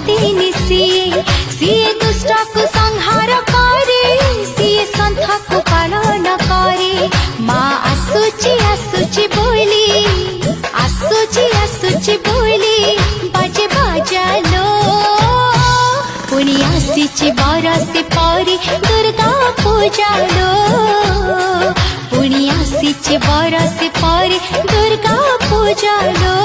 दिन सीए दुष्ट को संहार करे सीए संथ को पालन करे माँ आसुची आसुची बोली बाजे बाजालो पुणी आसीची बरसे परी दुर्गा पूजालो पुणी आसीची बरसे परी दुर्गा पूजालो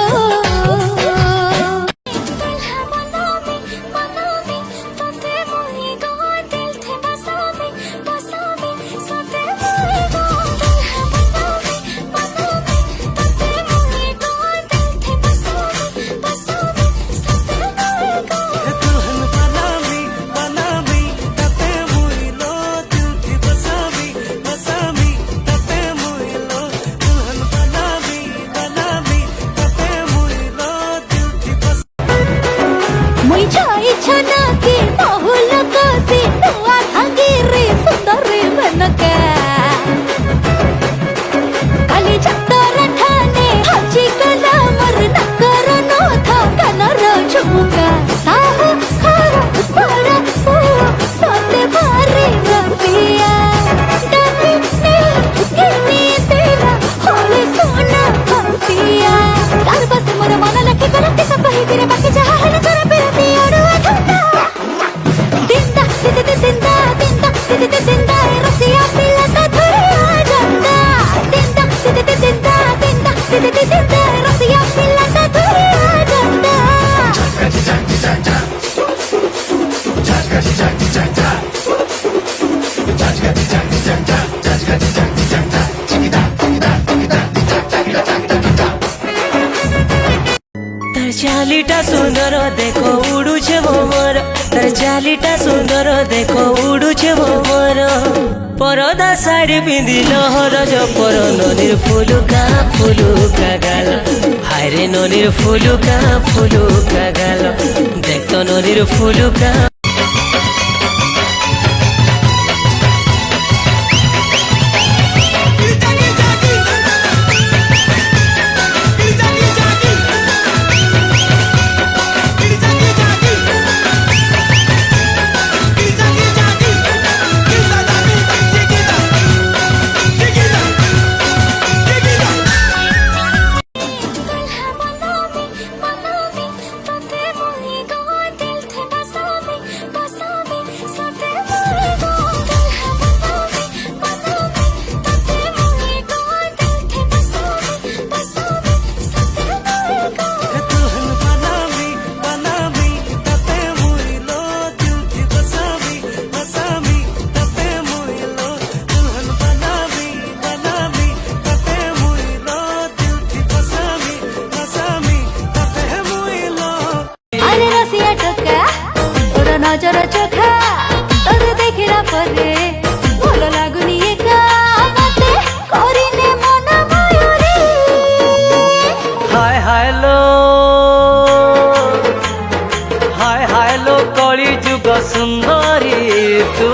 चालीटा सुंदर देखो उड़ुछे मोर तार चालीटा सुंदर देखो उड़ुछे मोर परदा साड़ी पिंधि लहर जपर नदीर फुलुका गाल हायरे नदीर फुलुका गाल देख तो नदीर फुलुका नजर चोखा तोर देखिला परे भल लागुनी एका मते करिने मन मयूरी हाय लो कली जुग सुंदरी तू।